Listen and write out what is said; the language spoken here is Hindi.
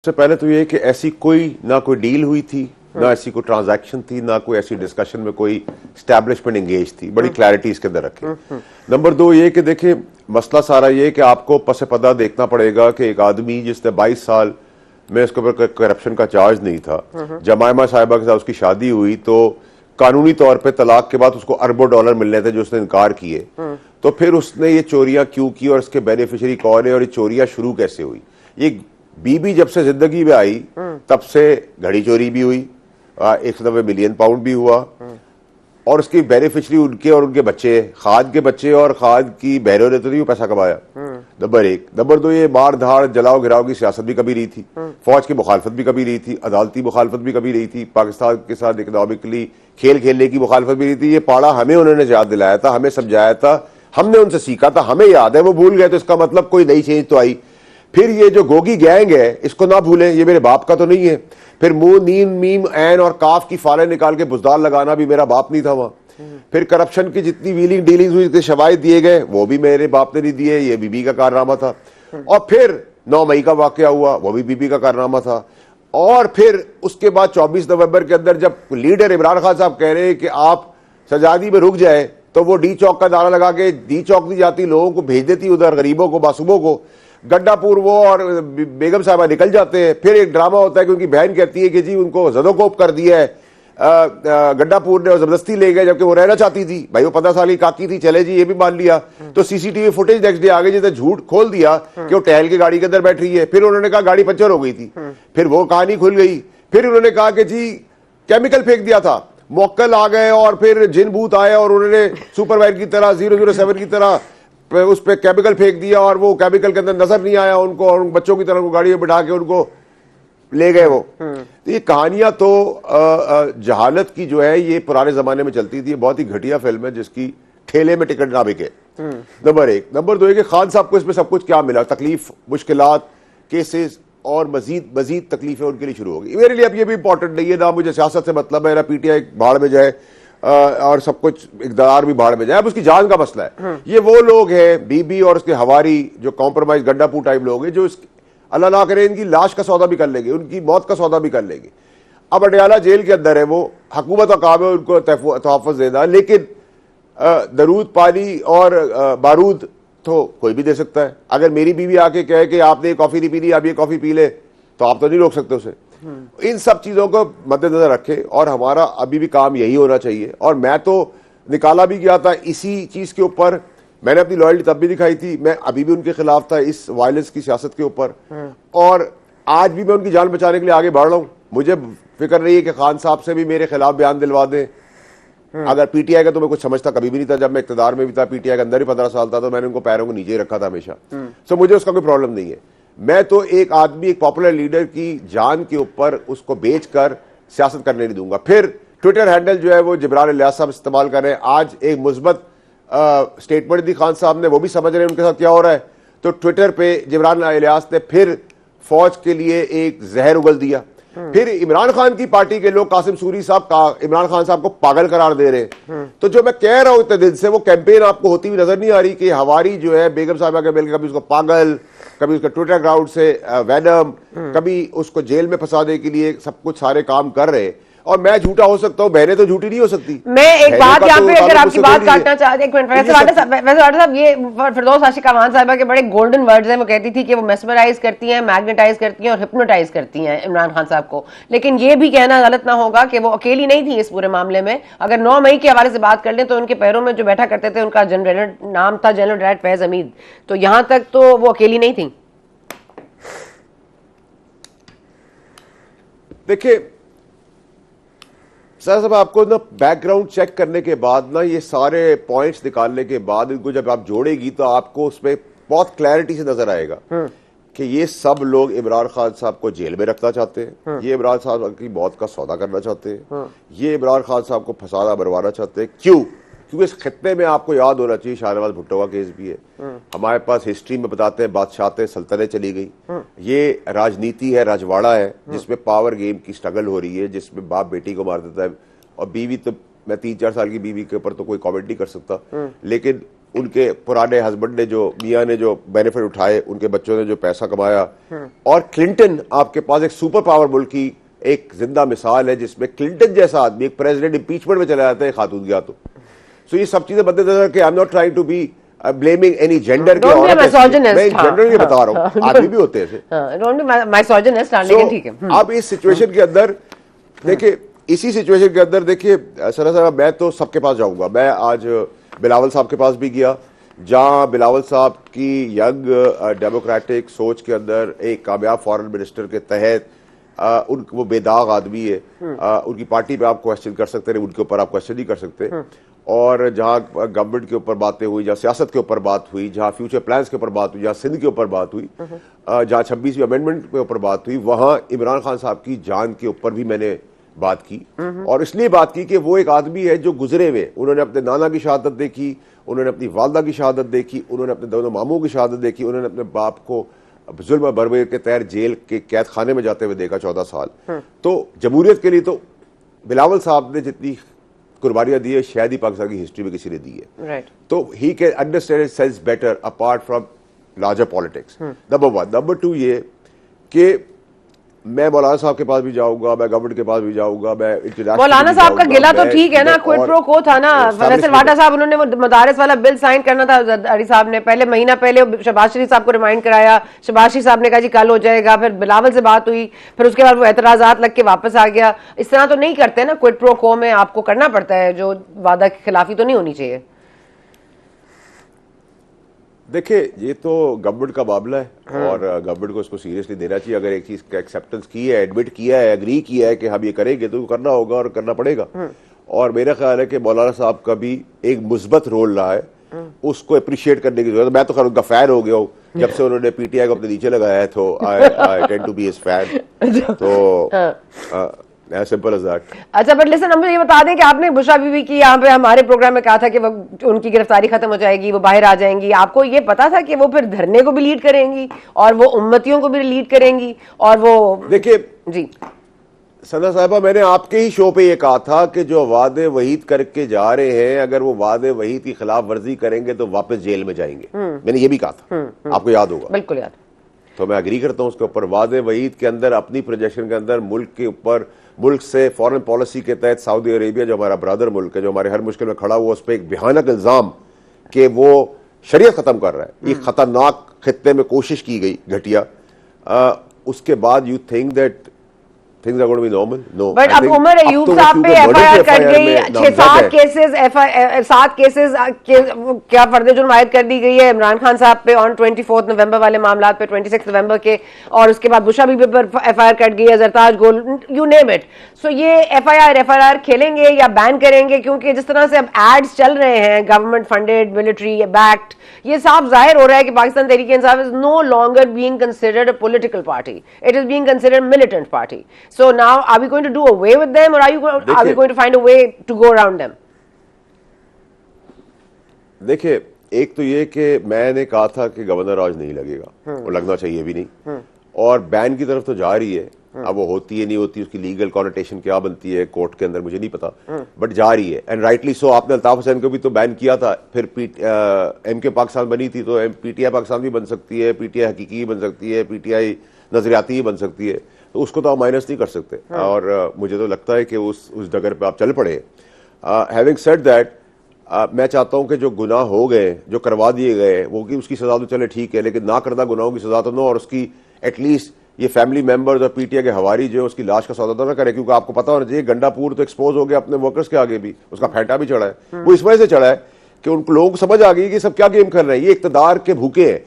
सबसे पहले तो ये कि ऐसी ना कोई डील हुई थी, ना ऐसी कोई ट्रांजैक्शन थी, ना कोई ऐसी डिस्कशन में कोई स्टैब्लिशमेंट एंगेज थी। बड़ी क्लैरिटी इसके अंदर रखें। नंबर 2 ये कि देखिए, मसला सारा ये कि आपको पसे पदा देखना पड़ेगा कि एक आदमी जिसने 22 साल में उसके ऊपर करप्शन का चार्ज नहीं था, जमायमा साहिबा के साथ उसकी शादी हुई तो कानूनी तौर पे तलाक के बाद उसको अरबों डॉलर मिलने थे जो उसने इनकार किए, तो फिर उसने ये चोरियां क्यों की और इसके बेनिफिशियरी कौन है और ये चोरियां शुरू कैसे हुई? ये बीबी जब से जिंदगी में आई तब से घड़ी चोरी भी हुई, 190 मिलियन पाउंड भी हुआ, और उसकी बेनिफिशियरी उनके और उनके बच्चे, खाद के बच्चे और खाद की बहनों ने तो नहीं वो पैसा कमाया। नंबर 1। नंबर 2 ये मार धाड़ जलाओ गिराओ की सियासत भी कभी नहीं थी, फौज की मुखालफत भी कभी नहीं थी, अदालती मुखालफत भी कभी नहीं थी, पाकिस्तान के साथ इकोनॉमिकली खेल खेलने की मुखालफत भी नहीं थी। ये पाड़ा हमें उन्होंने याद दिलाया था, हमें समझाया था, हमने उनसे सीखा था, हमें याद है, वो भूल गए तो इसका मतलब कोई नई चेंज तो आई। फिर ये जो गोगी गैंग है इसको ना भूलें, ये मेरे बाप का तो नहीं है। फिर मुंह नीम मीम ऐन और काफ की फाले निकाल के बुजदार लगाना भी मेरा बाप नहीं था वहां। फिर करप्शन की जितनी व्हीलिंग डीलिंग हुई, जितने शवाहिद दिए गए वो भी मेरे बाप ने नहीं दिए, ये बीबी का कारनामा था। और फिर 9 मई का वाकया हुआ, वो भी बीबी का कारनामा था। और फिर उसके बाद 24 नवंबर के अंदर जब लीडर इमरान खान साहब कह रहे हैं कि आप सजादी में रुक जाए, तो वो डी चौक का नारा लगा के डी चौक नहीं जाती, लोगों को भेज देती उधर, गरीबों को, मासूमों को। गड्डापुर वो और बेगम साहबा निकल जाते हैं। फिर एक ड्रामा होता है कि उनकी बहन कहती है कि जी उनको जदोकोप कर दिया है गड्डापुर ने और जबरदस्ती ले गए, जबकि वो रहना चाहती थी। भाई वो 15 साल की काकी थी, चले जी ये भी मान लिया। तो सीसीटीवी फुटेज नेक्स्ट डे आ गई जिसने झूठ खोल दिया कि वो टहल के गाड़ी के अंदर बैठ रही है। फिर उन्होंने कहा गाड़ी पंचर हो गई थी, फिर वो कहानी खुल गई। फिर उन्होंने कहा कि जी केमिकल फेंक दिया था, मोक्कल आ गए और फिर जिन भूत आए और उन्होंने सुपरवाइजर की तरह 007 की तरह उस पर केमिकल फेंक दिया और वो केमिकल के अंदर नजर नहीं आया उनको, और उन बच्चों की तरह को गाड़ी में बिठा के उनको ले गए वो। तो ये कहानियां तो जहालत की जो है ये पुराने जमाने में चलती थी। बहुत ही घटिया फिल्म है जिसकी ठेले में टिकट ना बिके। नंबर 1। नंबर 2 कि खान साहब को इसमें सब कुछ क्या मिला, तकलीफ, मुश्किलात, केसेस और मजीद तकलीफें उनके लिए शुरू होगी। मेरे लिए अब ये भी इंपॉर्टेंट नहीं है, ना मुझे सियासत से मतलब है, ना पीटीआई भाड़ में जाए और सब कुछ इक़्तिदार भी भाड़ में जाए, अब उसकी जान का मसला है। ये वो लोग हैं, बीबी और उसके हवारी, जो कॉम्प्रोमाइज गड्डापुर टाइप लोग हैं, जो अल्लाह ना करे इनकी लाश का सौदा भी कर लेंगे, उनकी मौत का सौदा भी कर लेंगे। अब अडयाला जेल के अंदर है, वो हुकूमत का काम है उनको तहफ़्फ़ुज़ देना, लेकिन दरूद, पानी और बारूद तो कोई भी दे सकता है। अगर मेरी बीवी आके कहे कि आपने कॉफी नहीं पीनी, आप ये कॉफी पी ले, तो आप तो नहीं रोक सकते उसे। इन सब चीजों को मद्देनजर रखें और हमारा अभी भी काम यही होना चाहिए। और मैं तो निकाला भी गया था इसी चीज के ऊपर, मैंने अपनी लॉयल्टी तब भी दिखाई थी, मैं अभी भी उनके खिलाफ था इस वायलेंस की सियासत के ऊपर, और आज भी मैं उनकी जान बचाने के लिए आगे बढ़ रहा हूं। मुझे फिक्र नहीं है कि खान साहब से भी मेरे खिलाफ बयान दिलवा दें। अगर पीटीआई का तो मैं कुछ समझता कभी भी नहीं था, जब मैं इक़्तिदार में भी था, पीटीआई के अंदर ही 15 साल था, तो मैंने उनको पैरों को नीचे ही रखा था हमेशा। सो मुझे उसका कोई प्रॉब्लम नहीं है। मैं तो एक आदमी, एक पॉपुलर लीडर की जान के ऊपर उसको बेचकर सियासत करने नहीं दूंगा। फिर ट्विटर हैंडल जो है वो जिब्रान इलियास साहब इस्तेमाल कर रहे हैं। आज एक मुस्बत स्टेटमेंट दी खान साहब ने, वो भी समझ रहे हैं उनके साथ क्या हो रहा है। तो ट्विटर पे जिब्रान इलियास ने फिर फौज के लिए एक जहर उगल दिया। फिर इमरान खान की पार्टी के लोग कासिम सूरी साहब इमरान खान साहब को पागल करार दे रहे हैं। तो जो मैं कह रहा हूं इतने दिन से, वो कैंपेन आपको होती हुई नजर नहीं आ रही कि हवारी जो है बेगम साहिबा के मिलकर कभी उसको पागल, कभी उसके ट्विटर अकाउंट से वैनम, कभी उसको जेल में फंसाने के लिए सब कुछ सारे काम कर रहे हैं। और मैं झूठा हो सकता हूँ, बहनें तो झूठी नहीं हो सकती। मैं एक बात यहाँ पे अगर आपकी बात काटना चाहते, एक मिनट, वैसे साहब ये फिरदौस आशिका खान साहिबा के बड़े गोल्डन वर्ड्स हैं। वो कहती थी कि वो मेस्मराइज करती हैं, मैग्नेटाइज करती हैं और हिप्नोटाइज करती हैं इमरान खान साहब को। लेकिन ये भी कहना गलत ना होगा कि वो अकेली नहीं थी इस पूरे मामले में। अगर 9 मई के हवाले से बात कर लें तो उनके पैरों में जो बैठा करते थे उनका जनरल नाम था जनरल डायरेक्टर फैज हमीद। तो यहां तक तो वो अकेली नहीं थी। देखिए सर साहब, आपको ना बैकग्राउंड चेक करने के बाद ना, ये सारे पॉइंट्स निकालने के बाद इनको जब आप जोड़ेगी तो आपको उसमें बहुत क्लैरिटी से नजर आएगा कि ये सब लोग इमरान खान साहब को जेल में रखना चाहते हैं, ये इमरान साहब की मौत का सौदा करना चाहते हैं, ये इमरान खान साहब को फसाना बरवाना चाहते हैं। क्यों? क्योंकि इस खित्ते में आपको याद होना चाहिए शाहनवाज भुट्टो का केस भी है। हमारे पास हिस्ट्री में बताते हैं बादशाहतें, सल्तनतें चली गई। ये राजनीति है, राजवाड़ा है, जिसमें पावर गेम की स्ट्रगल हो रही है, जिसमें बाप बेटी को मार देता है। और बीवी तो, मैं 3-4 साल की बीवी के ऊपर तो कोई कमेंट नहीं कर सकता, लेकिन उनके पुराने हस्बैंड ने जो मियाँ ने जो बेनिफिट उठाए, उनके बच्चों ने जो पैसा कमाया। और क्लिंटन आपके पास एक सुपर पावर मुल्क की एक जिंदा मिसाल है, जिसमें क्लिंटन जैसा आदमी एक प्रेसिडेंट इंपीचमेंट में चला जाता है खातून गया तो। सो ये सब चीजें मद्देनजर के I am not trying to be blaming any gender के, मैं जेंडर के बता रहा हूँ, आदमी भी होते हैं। ठीक है। अब इस सिचुएशन के अंदर देखिए, इसी सिचुएशन के अंदर देखिए सरा साहब, मैं तो सबके पास जाऊंगा। मैं आज बिलावल साहब के पास भी गया, जहां बिलावल साहब की यंग डेमोक्रेटिक सोच के अंदर एक कामयाब फॉरेन मिनिस्टर के तहत वो बेदाग आदमी है। उनकी पार्टी पे आप क्वेश्चन कर सकते हैं, उनके ऊपर आप क्वेश्चन नहीं कर सकते। और जहां गवर्नमेंट के ऊपर बातें हुई, जहां सियासत के ऊपर बात हुई, जहां फ्यूचर प्लान्स के ऊपर बात हुई, जहां सिंध के ऊपर बात हुई, जहां 26वीं अमेंडमेंट के ऊपर बात हुई, वहां इमरान खान साहब की जान के ऊपर भी मैंने बात की। और इसलिए बात की कि वो एक आदमी है जो गुजरे हुए, उन्होंने अपने नाना की शहादत देखी, उन्होंने अपनी वालदा की शहादत देखी, उन्होंने अपने दोनों मामों की शहादत देखी, उन्होंने अपने बाप को जुल्म बर्बर के तहत जेल के कैद खाने में जाते हुए देखा 14 साल। तो जमहूरियत के लिए तो बिलावल साहब ने जितनी कुर्बानियां दी है शायद ही पाकिस्तान की हिस्ट्री में किसी ने दी है। तो he can understand his sense better apart from larger politics. Number 1। Number 2 ये कि मैं मौलाना साहब के पास भी जाऊंगा, मैं गवर्नमेंट के पास भी जाऊंगा, मैं इंटरनेशनल। मौलाना साहब का गिला तो ठीक है ना, क्विड प्रो को था ना। फैसल वाटा साहब, उन्होंने वो मदारिस वाला बिल साइन करना था जरदारी साहब ने, पहले महीना पहले शहबाज शरीफ साहब को रिमाइंड कराया। शहबाज शरीफ साहब ने कहा जी कल हो जाएगा, फिर बिलावल से बात हुई, फिर उसके बाद वो एतराजात लग के वापस आ गया। इस तरह तो नहीं करते ना, क्विड प्रो को में आपको करना पड़ता है, जो वादा की खिलाफी तो नहीं होनी चाहिए। देखिए, ये तो गवर्नमेंट का मामला है और गवर्नमेंट को इसको सीरियसली देना चाहिए। अगर एक चीज का एक्सेप्टेंस की है, एडमिट किया है, एग्री किया है कि हम ये करेंगे, तो करना होगा और करना पड़ेगा। और मेरा ख्याल है कि मौलाना साहब का भी एक मुस्बत रोल रहा है, उसको अप्रिशिएट करने की जरूरत है। मैं तो खैर उनका फैन हो गया हूँ, जब से उन्होंने पीटीआई को अपने नीचे लगाया है, तो I tend to be his fan. तो सिंपल एज दैट। अच्छा, बट लिसन, हम ये बता दें कि आपने बुशरा बीवी की यहाँ पे हमारे प्रोग्राम में कहा था कि वो उनकी गिरफ्तारी खत्म हो जाएगी, वो बाहर आ जाएंगी। आपको ये पता था कि वो फिर धरने को भी लीड करेंगी और वो उम्मतियों को भी लीड करेंगी? और वो देखिए जी सना साहिबा, मैंने आपके ही शो पे ये कहा था कि जो वादे वहीद करके जा रहे हैं, अगर वो वादे वहीद की खिलाफ वर्जी करेंगे तो वापस जेल में जाएंगे। मैंने ये भी कहा था, आपको याद होगा। बिल्कुल याद। तो मैं एग्री करता हूं उसके ऊपर। वादे वहीद के अंदर, अपनी प्रोजेक्शन के अंदर, मुल्क के ऊपर, मुल्क से फॉरेन पॉलिसी के तहत सऊदी अरेबिया जो हमारा ब्रदर मुल्क है, जो हमारे हर मुश्किल में खड़ा हुआ, उस पर एक भयानक इल्जाम कि वो शरीयत खत्म कर रहा है, एक खतरनाक खित्ते में कोशिश की गई घटिया। उसके बाद you think that things are going to be normal? No. But अब उमर अयूब साहब पे एफआईआर कट गई, 6-7 केसेस, 7 केसेस क्या फर्द जुर्म आयद कर दी गई है इमरान खान साहब पे ऑन 24 नवंबर वाले मामला पे, 26 नवंबर के, और उसके बाद बुशरा बीबी पर एफआईआर कट गई है, जरताज गोल, यू नेम इट। सो ये एफआईआर खेलेंगे या बैन करेंगे? क्योंकि जिस तरह से अब एड्स चल रहे हैं, गवर्नमेंट फंडेड, मिलिट्री बैक्ड, ये साफ जाहिर हो रहा है कि Pakistan Tehreek Insaf is no longer being considered a political party, it is being considered militant party. So now, are we going to do away with them, or are we going to find a way to go around them? देखिए, एक तो ये कि मैंने कहा था कि गवर्नर राज नहीं लगेगा, और लगना चाहिए भी नहीं, और बैन की तरफ तो जा रही है। अब वो होती है नहीं होती, उसकी लीगल कॉनोटेशन क्या बनती है कोर्ट के अंदर मुझे नहीं पता, बट जा रही है, एंड राइटली सो। आपने अल्ताफ हुसैन को भी तो बैन किया था, फिर एमके पाकिस्तान बनी थी, तो पीटीआई पाकिस्तान भी बन सकती है, पीटीआई हकीकी बन सकती है, पीटीआई नजरियाती बन सकती है, तो उसको तो आप माइनस नहीं कर सकते। और मुझे तो लगता है कि उस डगर पे आप चल पड़े। हैविंग सेड दैट, मैं चाहता हूं कि जो गुनाह हो गए, जो करवा दिए गए, वो कि उसकी सजा तो चले ठीक है, लेकिन ना करदा गुनाहों की सजा तो नो, और उसकी एटलीस्ट ये फैमिली मेंबर्स और पीटीआई के हवारी जो उसकी लाश का सौदा तो ना करे। क्योंकि आपको पता होना चाहिए, गंडापुर तो एक्सपोज हो गया अपने वर्कर्स के आगे भी, उसका फेंटा भी चढ़ा है। वो इस वजह से चढ़ा है कि उन लोगों को समझ आ गई कि सब क्या गेम कर रहे हैं, ये इक्तदार के भूखे हैं।